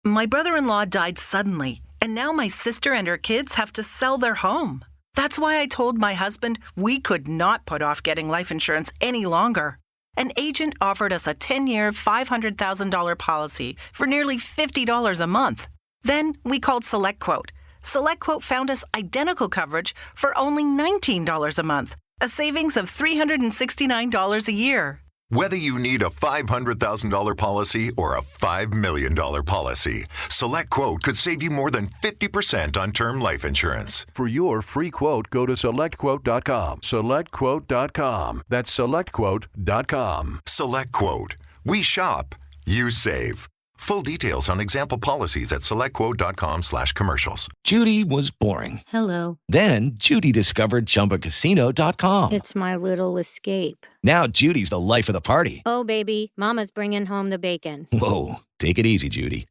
My brother-in-law died suddenly, and now my sister and her kids have to sell their home. That's why I told my husband we could not put off getting life insurance any longer. An agent offered us a 10-year, $500,000 policy for nearly $50 a month. Then we called SelectQuote. SelectQuote found us identical coverage for only $19 a month, a savings of $369 a year. Whether you need a $500,000 policy or a $5 million policy, SelectQuote could save you more than 50% on term life insurance. For your free quote, go to SelectQuote.com. SelectQuote.com. That's SelectQuote.com. SelectQuote. We shop, you save. Full details on example policies at SelectQuote.com/commercials. Judy was boring. Hello. Then Judy discovered ChumbaCasino.com. It's my little escape. Now Judy's the life of the party. Oh, baby, mama's bringing home the bacon. Whoa, take it easy, Judy.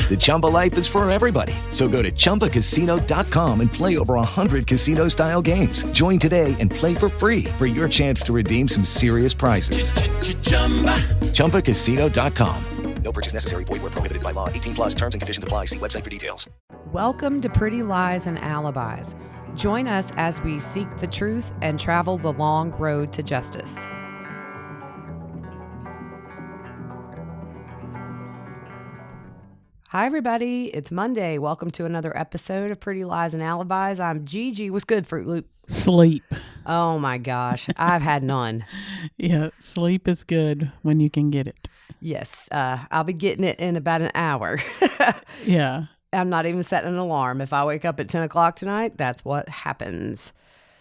The Chumba life is for everybody. So go to ChumbaCasino.com and play over 100 casino-style games. Join today and play for free for your chance to redeem some serious prizes. ChumbaCasino.com. No purchase necessary. Void where prohibited by law. 18+ terms and conditions apply. See website for details. Welcome to Pretty Lies and Alibis. Join us as we seek the truth and travel the long road to justice. Hi, everybody. It's Monday. Welcome to another episode of Pretty Lies and Alibis. I'm Gigi. What's good, Fruit Loop? Sleep. Oh, my gosh. I've had none. Yeah, sleep is good when you can get it. Yes. I'll be getting it in about an hour. Yeah. I'm not even setting an alarm. If I wake up at 10 o'clock tonight, that's what happens.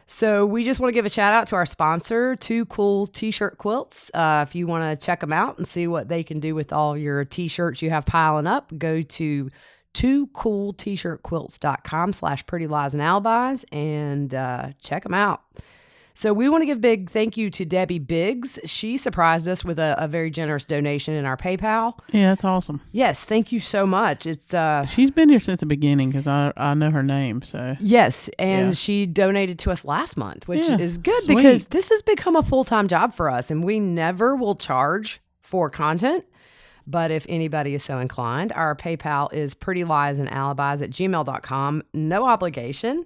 So we just want to give a shout out to our sponsor, Two Cool T-Shirt Quilts. If you want to check them out and see what they can do with all your T-shirts you have piling up, go to twocooltshirtquilts.com/prettyliesandalibis and check them out. So we want to give a big thank you to Debbie Biggs. She surprised us with a very generous donation in our PayPal. Yeah, that's awesome. Yes, thank you so much. It's she's been here since the beginning because I know her name. So yes, and yeah. She donated to us last month, which is good sweet. Because this has become a full-time job for us, and we never will charge for content. But if anybody is so inclined, our PayPal is prettyliesandalibis@gmail.com. No obligation.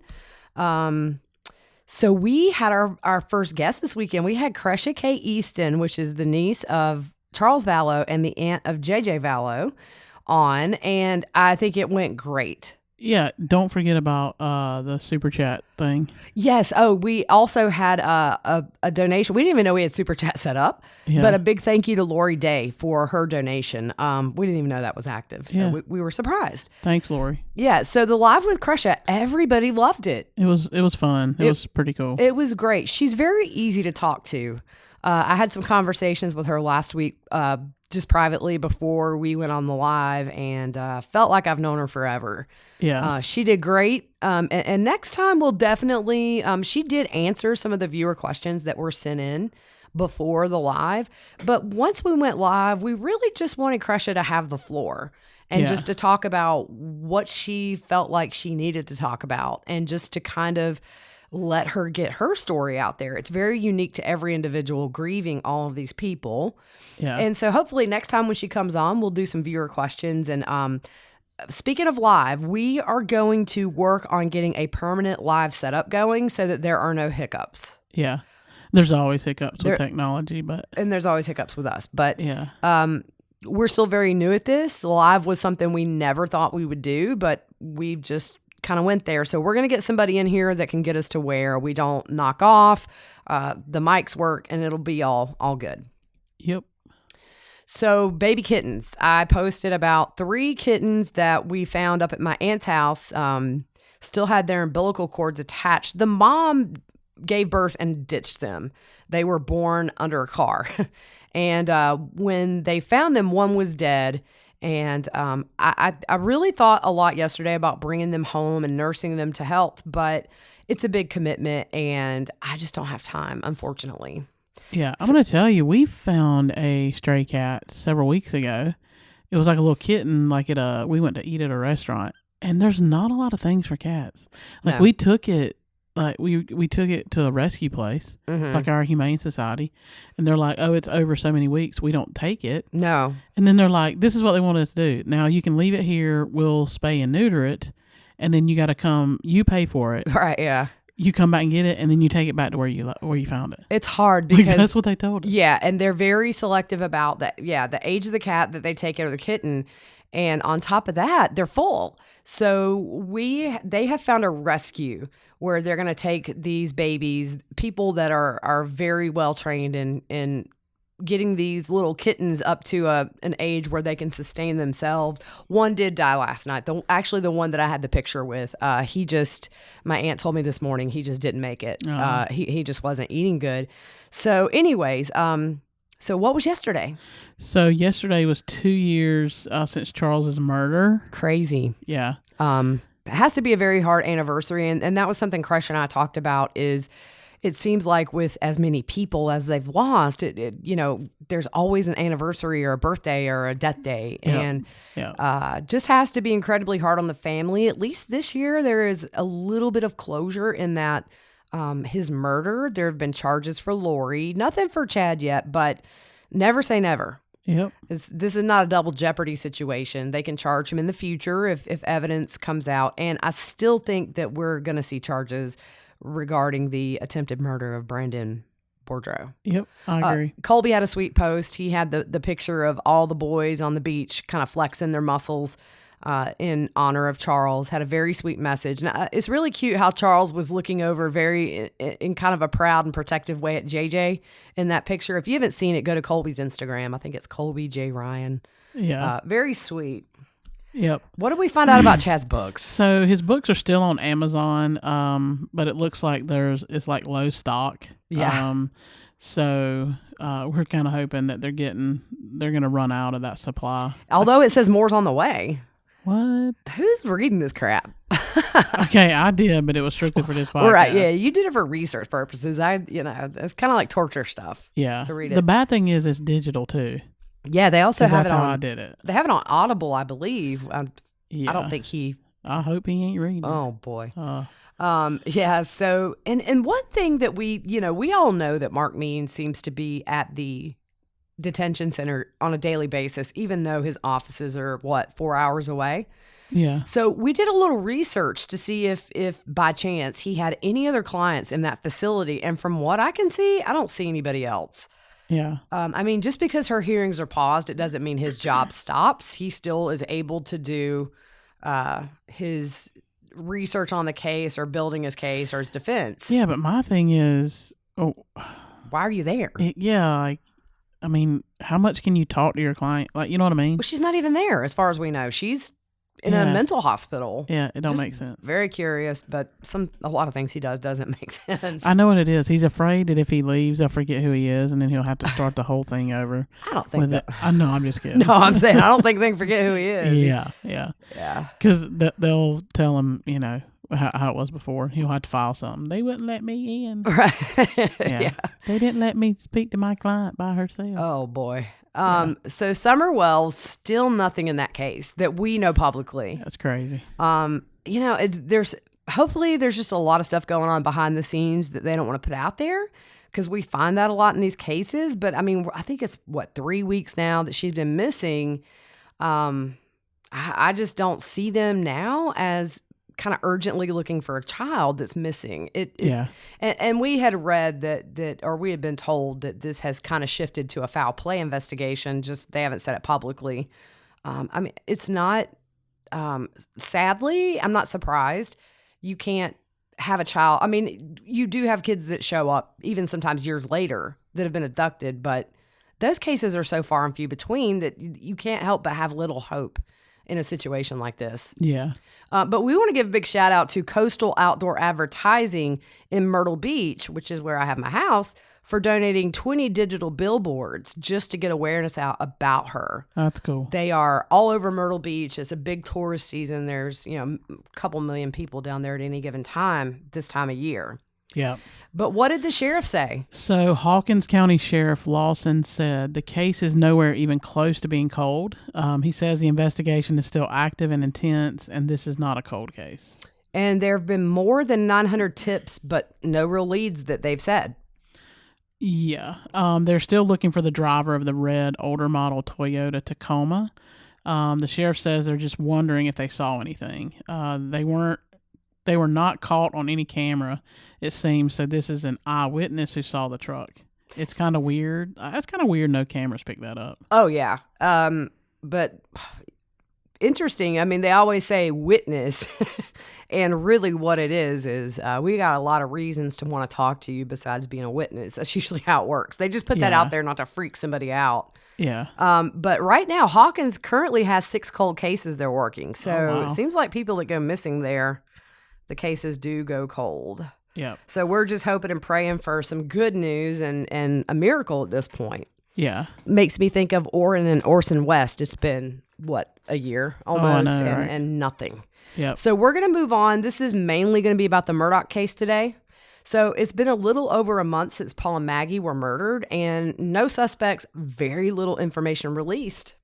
So we had our first guest this weekend. We had Kresha Easton, which is the niece of Charles Vallow and the aunt of JJ Vallow, on, and I think it went great. Yeah, don't forget about the super chat thing. Yes. Oh, we also had a donation. We didn't even know we had super chat set up, but a big thank you to Lori Day for her donation. We didn't even know that was active, so we were surprised. Thanks, Lori. Yeah. So the live with Kresha, everybody loved it. It was fun. It was pretty cool. It was great. She's very easy to talk to. I had some conversations with her last week, just privately before we went on the live, and felt like I've known her forever. Yeah. She did great. And next time we'll definitely, she did answer some of the viewer questions that were sent in before the live. But once we went live, we really just wanted Kresha to have the floor and just to talk about what she felt like she needed to talk about, and just to kind of let her get her story out there. It's very unique to every individual grieving all of these people. Yeah. And so hopefully next time when she comes on, we'll do some viewer questions. And speaking of live, we are going to work on getting a permanent live setup going so that there are no hiccups. Yeah. There's always hiccups with technology, and there's always hiccups with us. But yeah. We're still very new at this. Live was something we never thought we would do, but we just kind of went there. So we're going to get somebody in here that can get us to where we don't knock off, the mics work, and it'll be all good. Yep. So baby kittens, I posted about 3 kittens that we found up at my aunt's house, still had their umbilical cords attached. The mom gave birth and ditched them. They were born under a car. And when they found them, one was dead. And I really thought a lot yesterday about bringing them home and nursing them to health, but it's a big commitment, and I just don't have time, unfortunately. Yeah, I'm going to tell you, we found a stray cat several weeks ago. It was like a little kitten, like we went to eat at a restaurant, and there's not a lot of things for cats. Like we took it like we took it to a rescue place. Mm-hmm. It's like our humane society, and they're like, oh, it's over so many weeks, we don't take it. No. And then they're like, this is what they want us to do. Now you can leave it here. We'll spay and neuter it, and then you got to come. You pay for it. Right. Yeah. You come back and get it, and then you take it back to where you found it. It's hard because that's what they told us. Yeah, and they're very selective about that. Yeah, the age of the cat that they take care of the kitten, and on top of that, they're full. So they have found a rescue where they're going to take these babies, people that are very well trained in getting these little kittens up to an age where they can sustain themselves. One did die last night. The one that I had the picture with, my aunt told me this morning, he just didn't make it. He just wasn't eating good. So anyways, so what was yesterday? So yesterday was 2 years since Charles's murder. Crazy. Yeah. It has to be a very hard anniversary. And that was something Kresha and I talked about is it seems like with as many people as they've lost, there's always an anniversary or a birthday or a death day. Yep. And just has to be incredibly hard on the family. At least this year, there is a little bit of closure in that his murder. There have been charges for Lori. Nothing for Chad yet, but never say never. Yep. This is not a double jeopardy situation. They can charge him in the future if evidence comes out. And I still think that we're going to see charges regarding the attempted murder of Brandon Boudreaux. Yep, I agree. Colby had a sweet post. He had the picture of all the boys on the beach kind of flexing their muscles in honor of Charles. Had a very sweet message. And it's really cute how Charles was looking over very in kind of a proud and protective way at JJ in that picture. If you haven't seen it, go to Colby's Instagram. I think it's Colby J. Ryan. Yeah. Very sweet. Yep. What did we find out about Chad's books? So his books are still on Amazon, but it looks like it's like low stock. Yeah. So we're kind of hoping that they're going to run out of that supply. Although it says more's on the way. What? Who's reading this crap? Okay, I did, but it was strictly for this podcast. Right, yeah, you did it for research purposes. It's kind of like torture stuff. Yeah. To read it. The bad thing is it's digital too. Yeah, they also have it on. That's how I did it. They have it on Audible, I believe. Yeah. I don't think he. I hope he ain't reading. Oh boy. Yeah. So, and one thing that we all know that Mark Means seems to be at the detention center on a daily basis, even though his offices are 4 hours away. Yeah. So we did a little research to see if by chance he had any other clients in that facility, and from what I can see, I don't see anybody else. Yeah. I mean, just because her hearings are paused, it doesn't mean his job stops. He still is able to do his research on the case or building his case or his defense. Yeah, but my thing is, why are you there? I mean, how much can you talk to your client? Like, you know what I mean? Well, she's not even there, as far as we know. She's in a mental hospital. Yeah, it don't Just make sense. Very curious, but a lot of things he does doesn't make sense. I know what it is. He's afraid that if he leaves, they'll forget who he is, and then he'll have to start the whole thing over. I don't think that. I know, I'm just kidding. No, I'm saying I don't think they can forget who he is. Yeah. Yeah. Because they'll tell him, how it was before. He'll have to file something. They wouldn't let me in. Right. Yeah. They didn't let me speak to my client by herself. Oh, boy. So Summer Wells, still nothing in that case that we know publicly. That's crazy. Hopefully there's just a lot of stuff going on behind the scenes that they don't want to put out there, because we find that a lot in these cases. But I mean, I think it's 3 weeks now that she's been missing. I just don't see them now as kind of urgently looking for a child that's missing. And we had read that or we had been told that this has kind of shifted to a foul play investigation. Just they haven't said it publicly. I mean, it's not. Sadly, I'm not surprised. You can't have a child. I mean, you do have kids that show up even sometimes years later that have been abducted, but those cases are so far and few between that you can't help but have little hope in a situation like this. Yeah. But we want to give a big shout out to Coastal Outdoor Advertising in Myrtle Beach, which is where I have my house, for donating 20 digital billboards just to get awareness out about her. That's cool. They are all over Myrtle Beach. It's a big tourist season. There's, a couple million people down there at any given time this time of year. Yeah. But what did the sheriff say? So Hawkins County Sheriff Lawson said the case is nowhere even close to being cold. He says the investigation is still active and intense, and this is not a cold case. And there have been more than 900 tips, but no real leads that they've said. Yeah. They're still looking for the driver of the red older model Toyota Tacoma. The sheriff says they're just wondering if they saw anything. They were not caught on any camera, it seems. So this is an eyewitness who saw the truck. It's kind of weird. It's kind of weird no cameras pick that up. Oh, yeah. But interesting. I mean, they always say witness. And really what it is we got a lot of reasons to want to talk to you besides being a witness. That's usually how it works. They just put that out there not to freak somebody out. Yeah. But right now, Hawkins currently has 6 cold cases they're working. So wow. It seems like people that go missing there, the cases do go cold. Yeah. So we're just hoping and praying for some good news and a miracle at this point. Yeah. Makes me think of Orrin and Orson West. It's been, a year almost, know, right? and nothing. Yep. So we're going to move on. This is mainly going to be about the Murdaugh case today. So it's been a little over a month since Paul and Maggie were murdered, and no suspects, very little information released.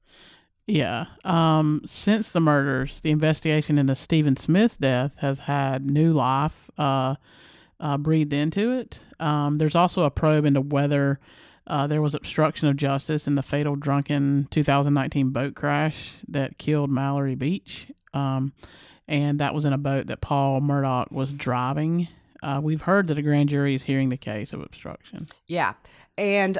Yeah. Since the murders, the investigation into Stephen Smith's death has had new life breathed into it. There's also a probe into whether there was obstruction of justice in the fatal drunken 2019 boat crash that killed Mallory Beach. And that was in a boat that Paul Murdaugh was driving. We've heard that a grand jury is hearing the case of obstruction. Yeah. And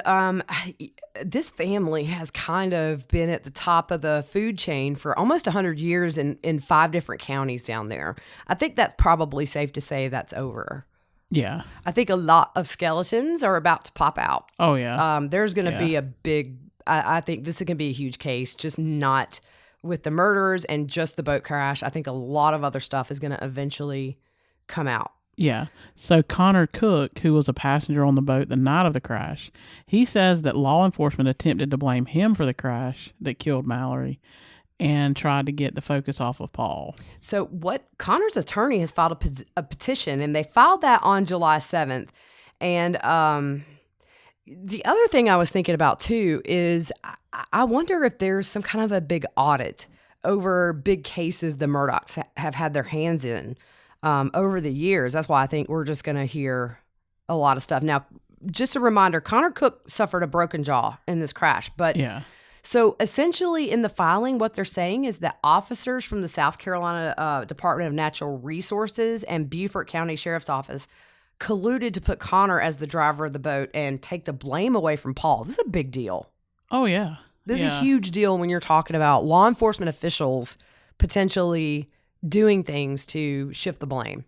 this family has kind of been at the top of the food chain for almost 100 years in 5 different counties down there. I think that's probably safe to say that's over. Yeah. I think a lot of skeletons are about to pop out. Oh, yeah. There's going to be a big, I think this is going to be a huge case, just not with the murders and just the boat crash. I think a lot of other stuff is going to eventually come out. Yeah. So Connor Cook, who was a passenger on the boat the night of the crash, he says that law enforcement attempted to blame him for the crash that killed Mallory and tried to get the focus off of Paul. So Connor's attorney has filed a petition, and they filed that on July 7th. And the other thing I was thinking about too is I wonder if there's some kind of a big audit over big cases the Murdaughs have had their hands in over the years. That's why I think we're just going to hear a lot of stuff. Now, just a reminder, Connor Cook suffered a broken jaw in this crash. But yeah. So essentially in the filing, what they're saying is that officers from the South Carolina Department of Natural Resources and Beaufort County Sheriff's Office colluded to put Connor as the driver of the boat and take the blame away from Paul. This is a big deal. Oh, yeah. This is a huge deal when you're talking about law enforcement officials potentially doing things to shift the blame.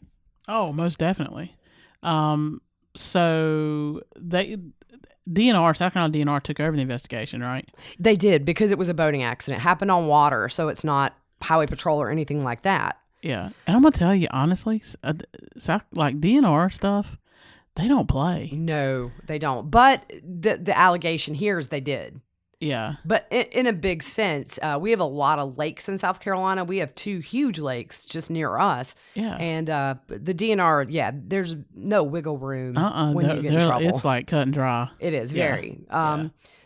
Oh, most definitely. So DNR, South Carolina DNR took over the investigation, right? They did, because it was a boating accident. It happened on water, so it's not highway patrol or anything like that. Yeah. And I'm going to tell you, honestly, like DNR stuff, they don't play. No, they don't. But the allegation here is they did. Yeah. But in a big sense, we have a lot of lakes in South Carolina. We have 2 huge lakes just near us. Yeah. And the DNR, there's no wiggle room when you get in trouble. It's like cut and dry. It is, very.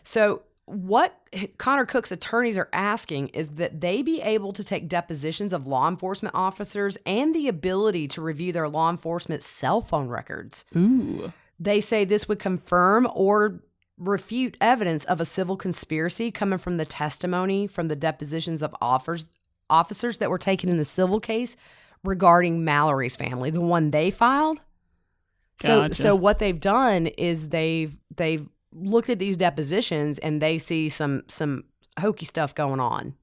So what Connor Cook's attorneys are asking is that they be able to take depositions of law enforcement officers and the ability to review their law enforcement cell phone records. Ooh. They say this would confirm or refute evidence of a civil conspiracy coming from the testimony from the depositions of officers that were taken in the civil case regarding Mallory's family, the one they filed. Gotcha. So what they've done is they've looked at these depositions and they see some hokey stuff going on.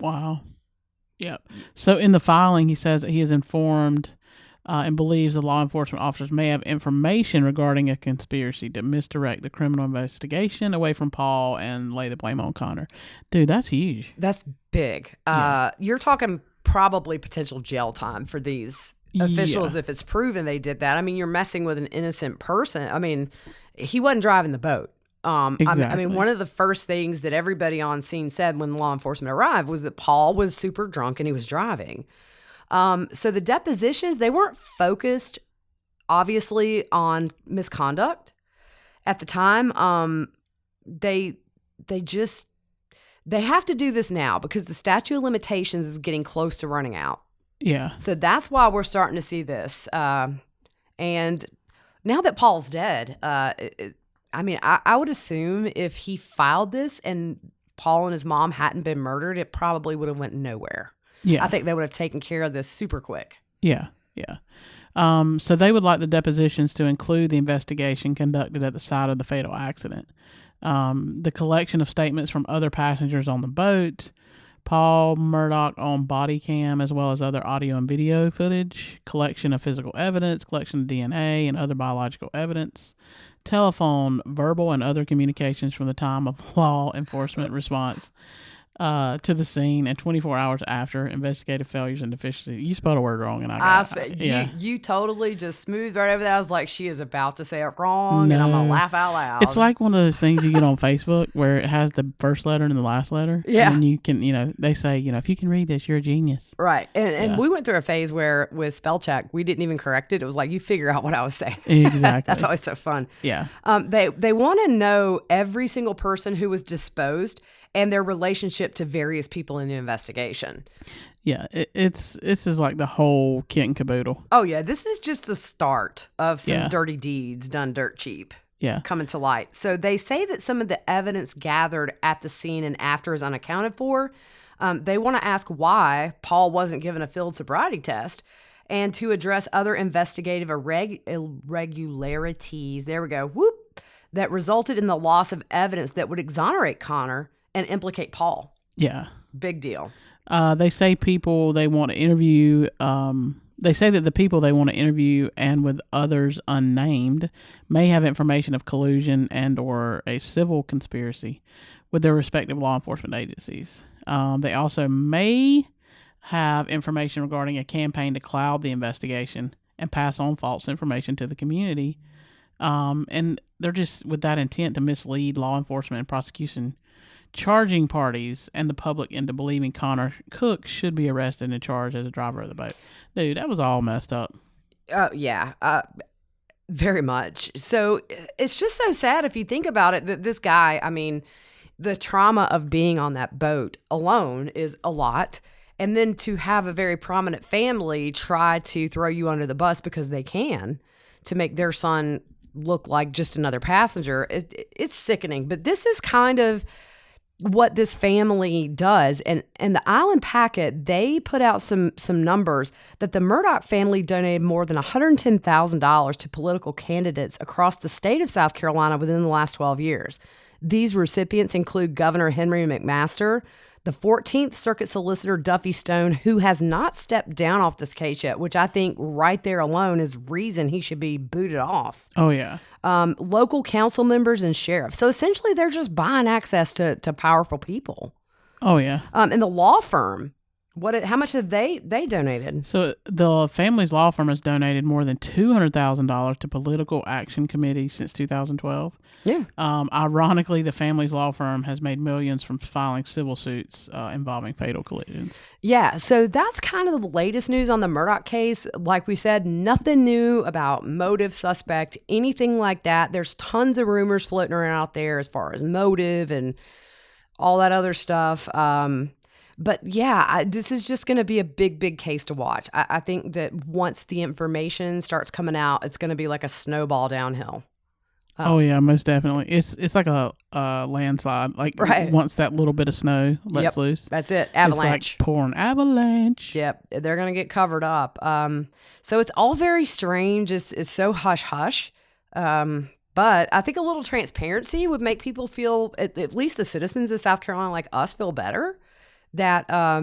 Wow. Yep. So in the filing, he says that he is informed and believes the law enforcement officers may have information regarding a conspiracy to misdirect the criminal investigation away from Paul and lay the blame on Connor. Dude, that's huge. That's big. You're talking probably potential jail time for these officials if it's proven they did that. I mean, you're messing with an innocent person. I mean, he wasn't driving the boat. Exactly. I mean, one of the first things that everybody on scene said when law enforcement arrived was that Paul was super drunk and he was driving. So the depositions, they weren't focused, obviously, on misconduct at the time. They have to do this now because the statute of limitations is getting close to running out. Yeah. So that's why we're starting to see this. And now that Paul's dead, I would assume if he filed this and Paul and his mom hadn't been murdered, it probably would have went nowhere. Yeah. I think they would have taken care of this super quick. Yeah. Yeah. So they would like the depositions to include the investigation conducted at the site of the fatal accident, the collection of statements from other passengers on the boat, Paul Murdaugh on body cam, as well as other audio and video footage, collection of physical evidence, collection of DNA and other biological evidence, telephone, verbal, and other communications from the time of law enforcement response to the scene and 24 hours after, investigative failures and deficiencies. You spelled a word wrong, and you totally just smoothed right over that. I was like, she is about to say it wrong, and I'm gonna laugh out loud. It's like one of those things you get on Facebook where it has the first letter and the last letter. Yeah, and you can, they say, if you can read this, you're a genius. Right, and we went through a phase where with spell check, we didn't even correct it. It was like, you figure out what I was saying. Exactly. That's always so fun. Yeah. They want to know every single person who was disposed and their relationship to various people in the investigation. Yeah, this is like the whole kit and caboodle. Oh, yeah. This is just the start of some dirty deeds done dirt cheap. Yeah. Coming to light. So they say that some of the evidence gathered at the scene and after is unaccounted for. They want to ask why Paul wasn't given a field sobriety test and to address other investigative irregularities. There we go. Whoop. That resulted in the loss of evidence that would exonerate Connor and implicate Paul. Yeah. Big deal. They say people they want to interview, they say that the people they want to interview and with others unnamed may have information of collusion and or a civil conspiracy with their respective law enforcement agencies. They also may have information regarding a campaign to cloud the investigation and pass on false information to the community. And they're just with that intent to mislead law enforcement and prosecution, charging parties and the public into believing Connor Cook should be arrested and charged as a driver of the boat. Dude, that was all messed up. Yeah, very much. So it's just so sad if you think about it that this guy, the trauma of being on that boat alone is a lot. And then to have a very prominent family try to throw you under the bus because they can to make their son look like just another passenger, it's sickening. But this is kind of what this family does. And the Island Packet, they put out some numbers that the Murdaugh family donated more than $110,000 to political candidates across the state of South Carolina within the last 12 years. These recipients include Governor Henry McMaster, the 14th Circuit Solicitor Duffy Stone, who has not stepped down off this case yet, which I think right there alone is reason he should be booted off. Oh, yeah. Local council members and sheriffs. So essentially, they're just buying access to powerful people. Oh, yeah. And the law firm, how much have they donated? So the family's law firm has donated more than $200,000 to political action committees since 2012. Yeah. Ironically, the family's law firm has made millions from filing civil suits involving fatal collisions. Yeah. So that's kind of the latest news on the Murdaugh case. Like we said, nothing new about motive, suspect, anything like that. There's tons of rumors floating around out there as far as motive and all that other stuff. But yeah, this is just going to be a big, big case to watch. I think that once the information starts coming out, it's going to be like a snowball downhill. Oh yeah, most definitely. It's like a landslide. Like once that little bit of snow lets loose, that's it. Avalanche. It's like pouring avalanche. Yep, they're going to get covered up. So it's all very strange. It's so hush hush. But I think a little transparency would make people feel, at least the citizens of South Carolina like us, feel better. That, I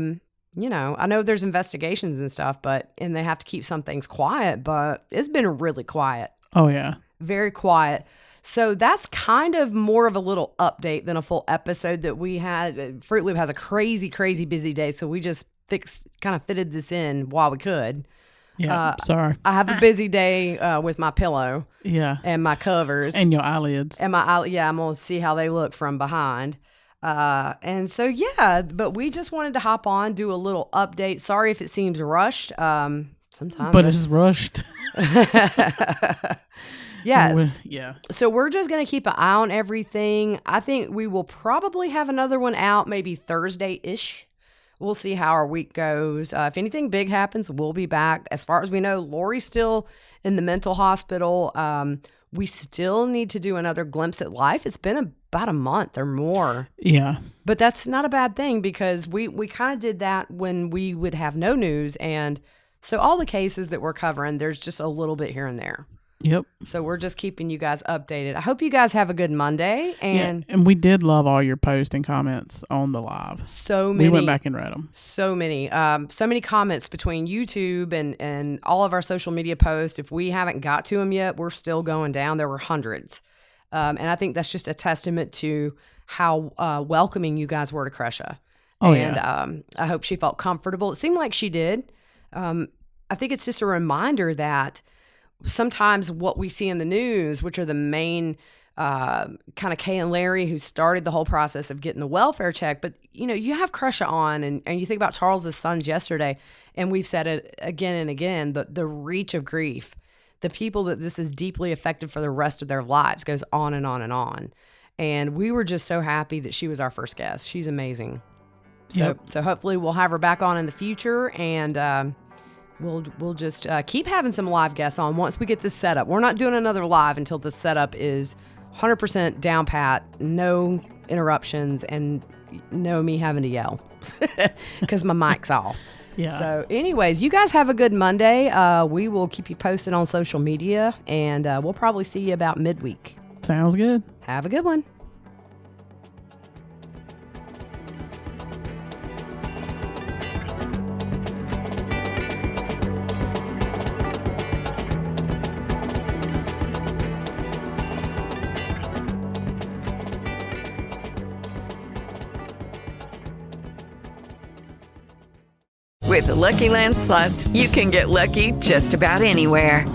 know there's investigations and stuff, and they have to keep some things quiet, but it's been really quiet. Oh, yeah. Very quiet. So that's kind of more of a little update than a full episode that we had. Fruit Loop has a crazy, crazy busy day, so we just kind of fitted this in while we could. Yeah, sorry. I have a busy day with my pillow. Yeah. And my covers. And your eyelids. And I'm going to see how they look from behind. And so, yeah, but we just wanted to hop on, do a little update. Sorry if it seems rushed. Sometimes. But it's rushed. Yeah. Yeah. So we're just going to keep an eye on everything. I think we will probably have another one out maybe Thursday-ish. we'll see how our week goes. If anything big happens, we'll be back. As far as we know, Lori's still in the mental hospital. We still need to do another glimpse at life. It's been about a month or more. Yeah. But that's not a bad thing because we kind of did that when we would have no news. And so all the cases that we're covering, there's just a little bit here and there. Yep. So we're just keeping you guys updated. I hope you guys have a good Monday. And we did love all your posts and comments on the live. So many. We went back and read them. So many. So many comments between YouTube and all of our social media posts. If we haven't got to them yet, we're still going down. There were hundreds. And I think that's just a testament to how welcoming you guys were to Kresha. Oh, and yeah. I hope she felt comfortable. It seemed like she did. I think it's just a reminder that sometimes what we see in the news, which are the main kind of Kay and Larry who started the whole process of getting the welfare check, but you have Kresha on and you think about Charles's sons yesterday, and we've said it again and again, the reach of grief, the people that this is deeply affected for the rest of their lives goes on and on and on. And we were just so happy that she was our first guest. She's amazing. So hopefully we'll have her back on in the future, and We'll just keep having some live guests on once we get this set up. We're not doing another live until the setup is 100% down pat, no interruptions, and no me having to yell because my mic's off. Yeah. So anyways, you guys have a good Monday. We will keep you posted on social media, and we'll probably see you about midweek. Sounds good. Have a good one. With the Lucky Land Slots, you can get lucky just about anywhere.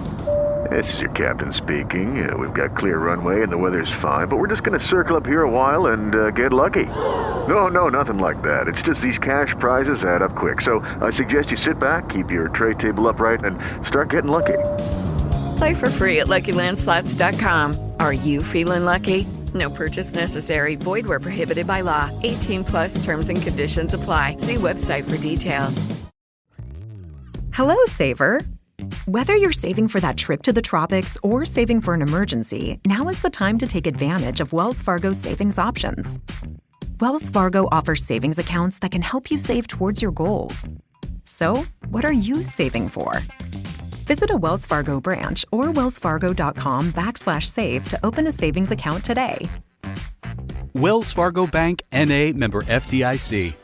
This is your captain speaking. We've got clear runway and the weather's fine, but we're just going to circle up here a while and get lucky. No, nothing like that. It's just these cash prizes add up quick. So I suggest you sit back, keep your tray table upright, and start getting lucky. Play for free at LuckyLandSlots.com. Are you feeling lucky? No purchase necessary. Void where prohibited by law. 18+ terms and conditions apply. See website for details. Hello, Saver. Whether you're saving for that trip to the tropics or saving for an emergency, now is the time to take advantage of Wells Fargo's savings options. Wells Fargo offers savings accounts that can help you save towards your goals. So, what are you saving for? Visit a Wells Fargo branch or wellsfargo.com/save to open a savings account today. Wells Fargo Bank, N.A., member FDIC.